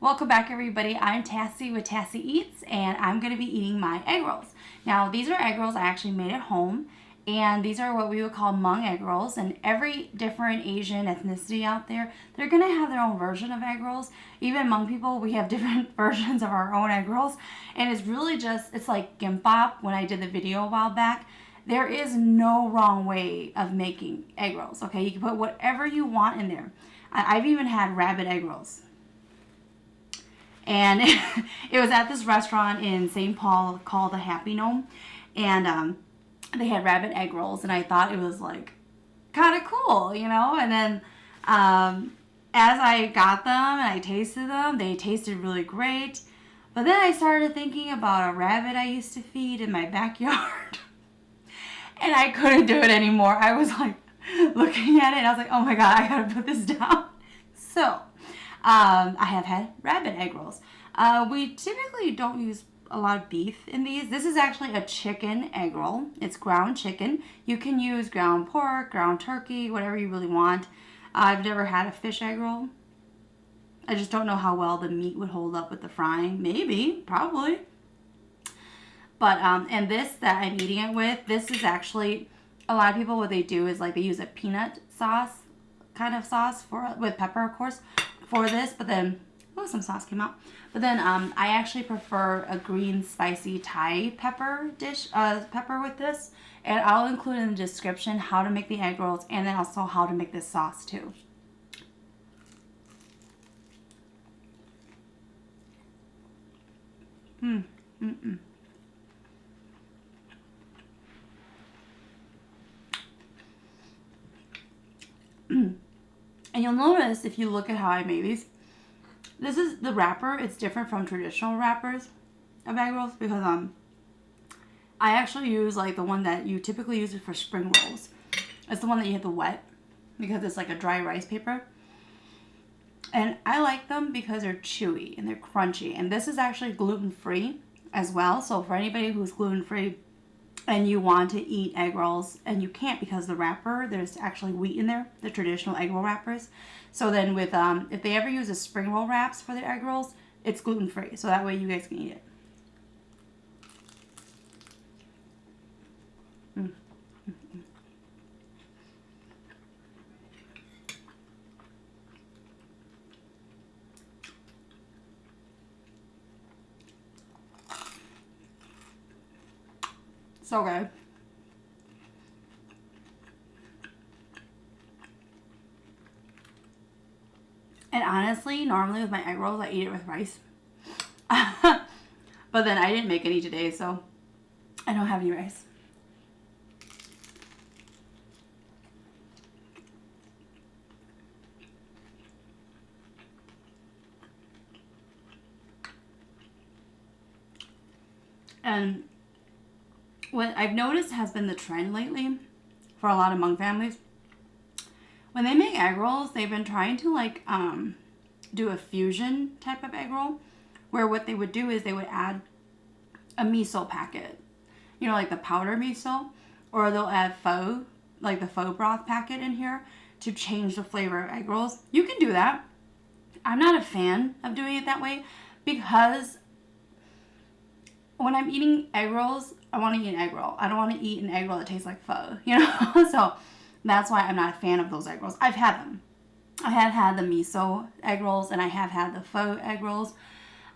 Welcome back, everybody. I'm Tassie with Tassie Eats, and I'm going to be eating my egg rolls. Now, these are egg rolls I actually made at home, and these are what we would call Hmong egg rolls. And every different Asian ethnicity out there, they're going to have their own version of egg rolls. Even Hmong people, we have different versions of our own egg rolls, and it's really just, it's like gimbap when I did the video a while back. There is no wrong way of making egg rolls, okay? You can put whatever you want in there. I've even had rabbit egg rolls. And it was at this restaurant in St. Paul called the Happy Gnome. And they had rabbit egg rolls. And I thought it was like kind of cool, you know. And then as I got them and I tasted them, they tasted really great. But then I started thinking about a rabbit I used to feed in my backyard. And I couldn't do it anymore. I was like looking at it and I was like, oh my God, I gotta put this down. So I have had rabbit egg rolls. We typically don't use a lot of beef in these. This is actually a chicken egg roll. It's ground chicken. You can use ground pork, ground turkey, whatever you really want. I've never had a fish egg roll. I just don't know how well the meat would hold up with the frying. Maybe, probably. But, and this that I'm eating it with, this is actually, a lot of people, what they do is like they use a peanut sauce, kind of sauce with pepper, of course, for this, but then, oh, some sauce came out. But then I actually prefer a green spicy Thai pepper pepper with this. And I'll include in the description how to make the egg rolls and then also how to make this sauce too. And you'll notice if you look at how I made these, this is the wrapper. It's different from traditional wrappers of egg rolls because I actually use like the one that you typically use for spring rolls. It's the one that you have to wet because it's like a dry rice paper. And I like them because they're chewy and they're crunchy. And this is actually gluten-free as well. So for anybody who's gluten-free and you want to eat egg rolls and you can't because the wrapper, there's actually wheat in there, the traditional egg roll wrappers. So then with, if they ever use a spring roll wraps for their egg rolls, it's gluten-free. So that way you guys can eat it. So good. And honestly, normally with my egg rolls, I eat it with rice. But then I didn't make any today, so I don't have any rice. And what I've noticed has been the trend lately for a lot of Hmong families. When they make egg rolls, they've been trying to like do a fusion type of egg roll where what they would do is they would add a miso packet, you know, like the powder miso, or they'll add pho, like the pho broth packet in here to change the flavor of egg rolls. You can do that. I'm not a fan of doing it that way because when I'm eating egg rolls, I want to eat an egg roll. I don't want to eat an egg roll that tastes like pho, you know? So that's why I'm not a fan of those egg rolls. I've had them. I have had the miso egg rolls and I have had the pho egg rolls.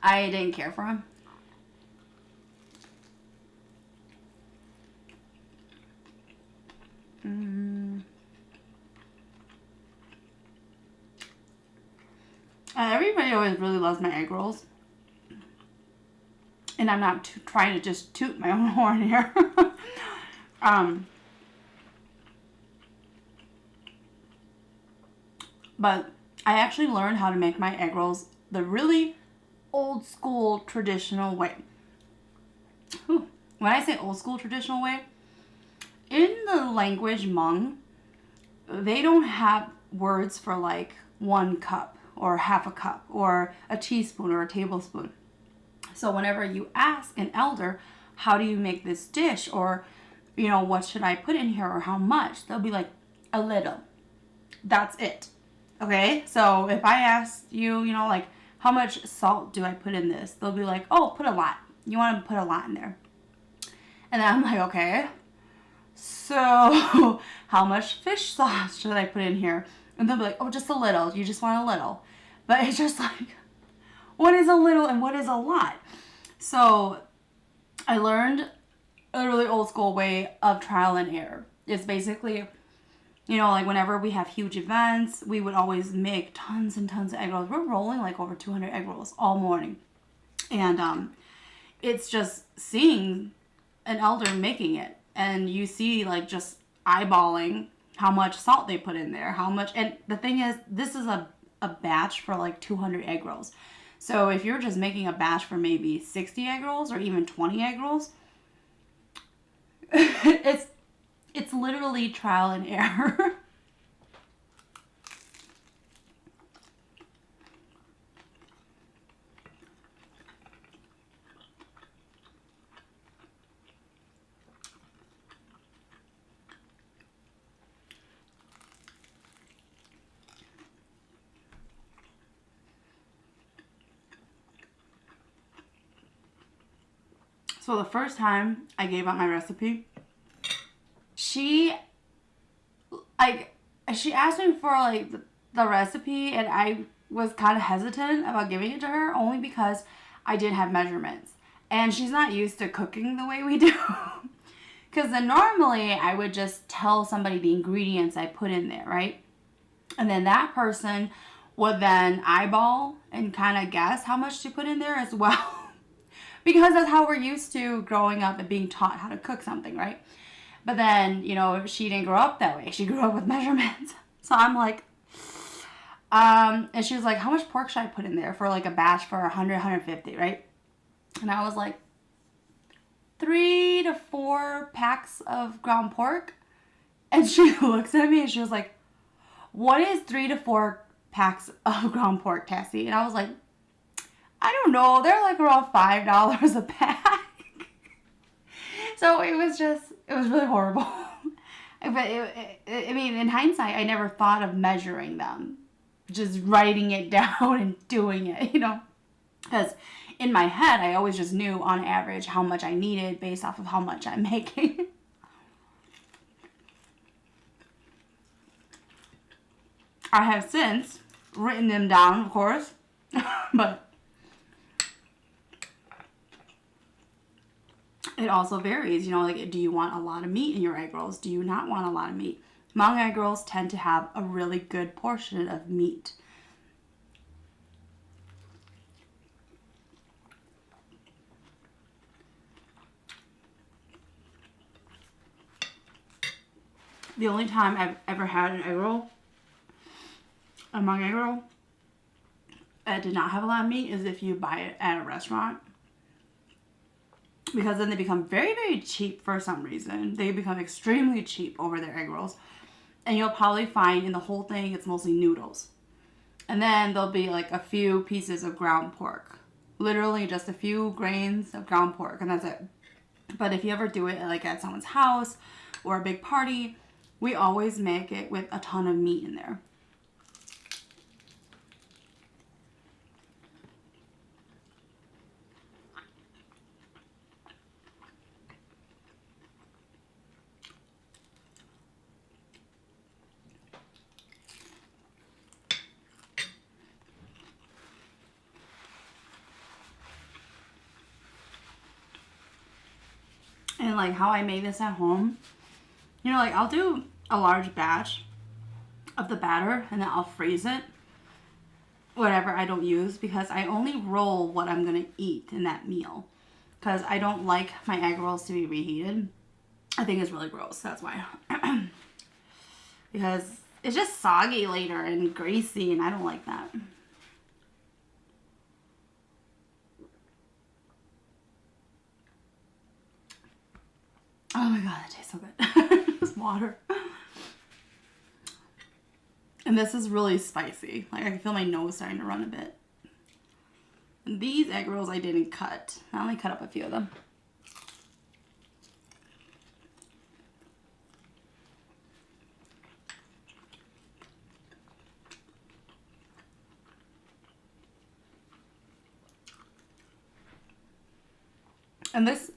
I didn't care for them. Everybody always really loves my egg rolls. And I'm not trying to just toot my own horn here. But I actually learned how to make my egg rolls the really old school traditional way. When I say old school traditional way, in the language Hmong, they don't have words for like 1 cup or half a cup or a teaspoon or a tablespoon. So whenever you ask an elder, how do you make this dish? Or, you know, what should I put in here or how much? They'll be like, a little. That's it. Okay? So if I asked you, you know, like, how much salt do I put in this? They'll be like, oh, put a lot. You want to put a lot in there. And then I'm like, okay. So how much fish sauce should I put in here? And they'll be like, oh, just a little. You just want a little. But it's just like, what is a little and what is a lot? So I learned a really old school way of trial and error. It's basically, you know, like whenever we have huge events, we would always make tons and tons of egg rolls. We're rolling like over 200 egg rolls all morning. And it's just seeing an elder making it. And you see like just eyeballing how much salt they put in there, how much. And the thing is, this is a batch for like 200 egg rolls. So if you're just making a batch for maybe 60 egg rolls or even 20 egg rolls, it's literally trial and error. So the first time I gave out my recipe, she asked me for like the recipe, and I was kind of hesitant about giving it to her only because I didn't have measurements. And she's not used to cooking the way we do. Because then normally I would just tell somebody the ingredients I put in there, right? And then that person would then eyeball and kind of guess how much to put in there as well. Because that's how we're used to growing up and being taught how to cook something, right? But then, you know, she didn't grow up that way. She grew up with measurements. So I'm like, and she was like, how much pork should I put in there for like a batch for 100, 150, right? And I was like, 3 to 4 packs of ground pork. And she looks at me and she was like, what is 3 to 4 packs of ground pork, Tassie? And I was like, I don't know. They're like around $5 a pack. So it was really horrible. But I mean, in hindsight, I never thought of measuring them. Just writing it down and doing it, you know. Because in my head, I always just knew on average how much I needed based off of how much I'm making. I have since written them down, of course. But it also varies, you know, like, do you want a lot of meat in your egg rolls? Do you not want a lot of meat? Hmong egg rolls tend to have a really good portion of meat. The only time I've ever had an egg roll, a Hmong egg roll, that did not have a lot of meat is if you buy it at a restaurant. Because then they become very, very cheap for some reason. They become extremely cheap over their egg rolls. And you'll probably find in the whole thing, it's mostly noodles. And then there'll be like a few pieces of ground pork. Literally just a few grains of ground pork, and that's it. But if you ever do it like at someone's house or a big party, we always make it with a ton of meat in there. And like how I made this at home, you know, like I'll do a large batch of the batter and then I'll freeze it, whatever I don't use, because I only roll what I'm gonna eat in that meal, because I don't like my egg rolls to be reheated. I think it's really gross, that's why. Because it's just soggy later and greasy, and I don't like that. Oh my god, that tastes so good. Just water. And this is really spicy. Like, I can feel my nose starting to run a bit. And these egg rolls I didn't cut. I only cut up a few of them. And this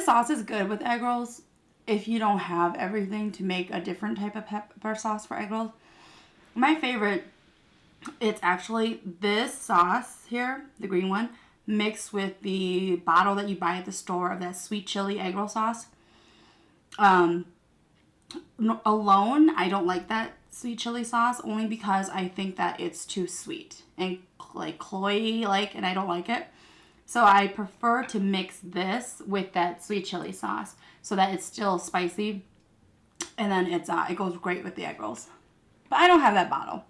sauce is good with egg rolls if you don't have everything to make a different type of pepper sauce for egg rolls. My favorite, it's actually this sauce here, the green one, mixed with the bottle that you buy at the store of that sweet chili egg roll sauce. Alone, I don't like that sweet chili sauce only because I think that it's too sweet and like cloyy like, and I don't like it. So I prefer to mix this with that sweet chili sauce so that it's still spicy, and then it goes great with the egg rolls. But I don't have that bottle.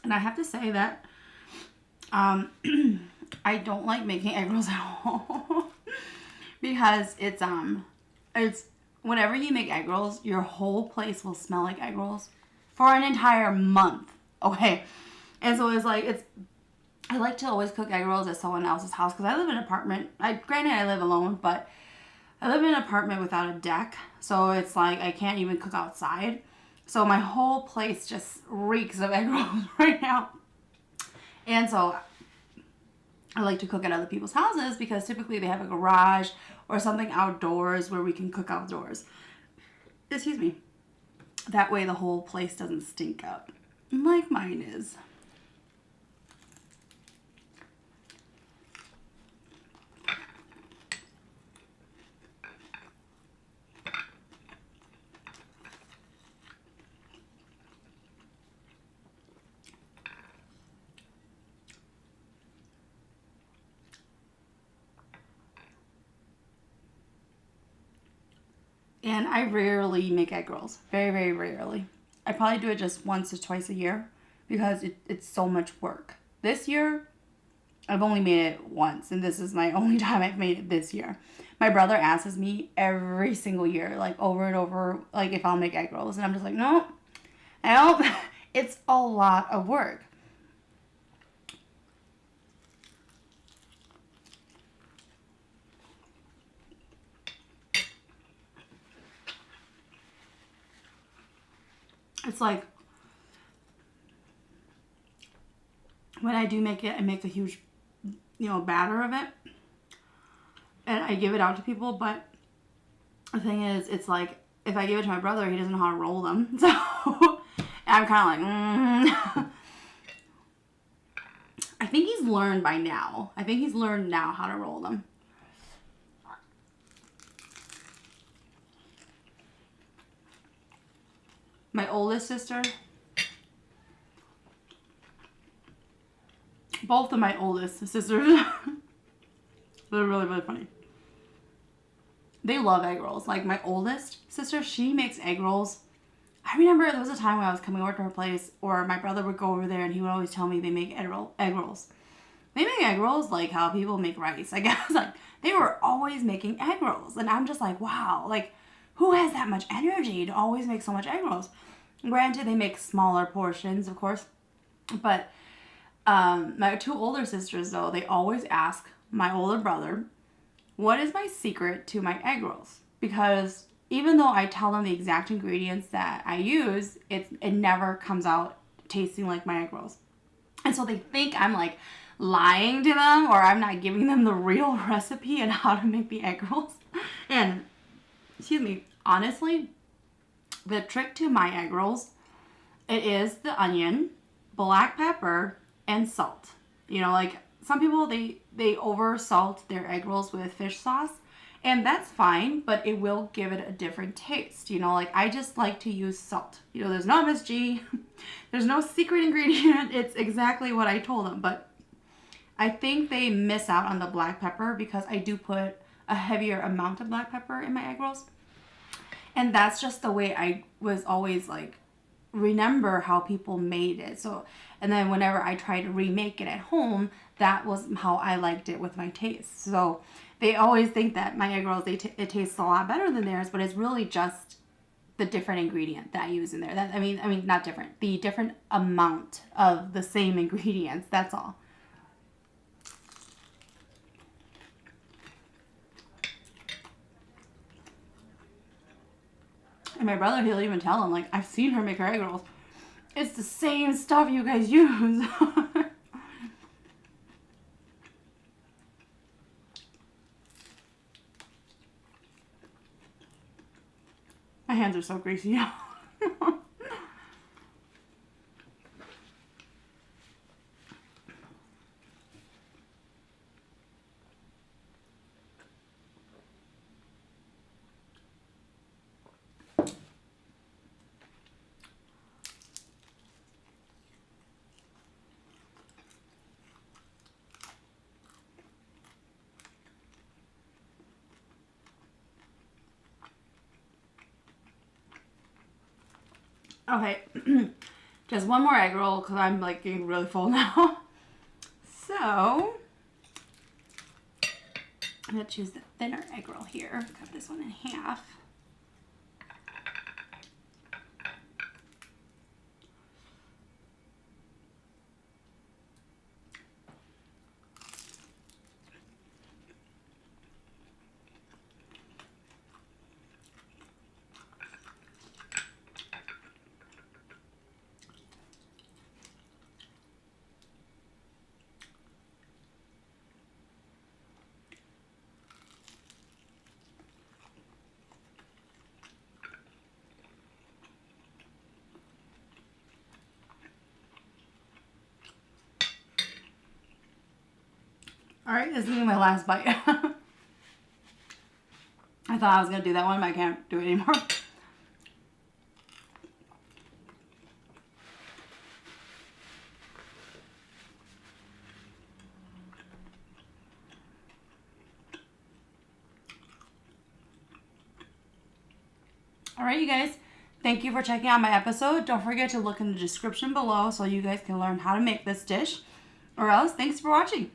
And I have to say that I don't like making egg rolls at all because it's whenever you make egg rolls, your whole place will smell like egg rolls for an entire month. Okay, and so I like to always cook egg rolls at someone else's house because I live in an apartment. Granted, I live alone, but I live in an apartment without a deck, so it's like I can't even cook outside. So my whole place just reeks of egg rolls right now. And so I like to cook at other people's houses because typically they have a garage or something outdoors where we can cook outdoors. Excuse me. That way the whole place doesn't stink up like mine is. And I rarely make egg rolls. Very, very rarely. I probably do it just once or twice a year because it's so much work. This year, I've only made it once, and this is my only time I've made it this year. My brother asks me every single year, like over and over, like if I'll make egg rolls. And I'm just like, no, I don't. It's a lot of work. It's like when I do make it, I make a huge, batter of it, and I give it out to people. But the thing is, it's like if I give it to my brother, he doesn't know how to roll them. So I'm kind of like, I think he's learned by now. I think he's learned now how to roll them. My oldest sister, both of my oldest sisters, they're really, really funny. They love egg rolls. Like my oldest sister, she makes egg rolls. I remember there was a time when I was coming over to her place, or my brother would go over there and he would always tell me they make egg rolls. They make egg rolls like how people make rice, I guess. Like they were always making egg rolls. And I'm just like, wow, like who has that much energy to always make so much egg rolls? Granted, they make smaller portions, of course. But my two older sisters, though, they always ask my older brother, what is my secret to my egg rolls? Because even though I tell them the exact ingredients that I use, it never comes out tasting like my egg rolls. And so they think I'm like lying to them or I'm not giving them the real recipe and how to make the egg rolls. And, excuse me, honestly, the trick to my egg rolls, it is the onion, black pepper, and salt. You know, like some people, they over salt their egg rolls with fish sauce. And that's fine, but it will give it a different taste. You know, like I just like to use salt. You know, there's no MSG. There's no secret ingredient. It's exactly what I told them. But I think they miss out on the black pepper because I do put a heavier amount of black pepper in my egg rolls. And that's just the way I was always like, remember how people made it. So, and then whenever I try to remake it at home, that was how I liked it with my taste. So they always think that my egg rolls, it tastes a lot better than theirs, but it's really just the different ingredient that I use in there. That I mean, not different. The different amount of the same ingredients. That's all. And my brother, he'll even tell him, like, I've seen her make her egg rolls. It's the same stuff you guys use. My hands are so greasy now. Okay, just one more egg roll because I'm like getting really full now. So, I'm going to choose the thinner egg roll here. Cut this one in half. Alright, this is gonna be my last bite. I thought I was gonna do that one, but I can't do it anymore. Alright, you guys. Thank you for checking out my episode. Don't forget to look in the description below so you guys can learn how to make this dish. Or else, thanks for watching.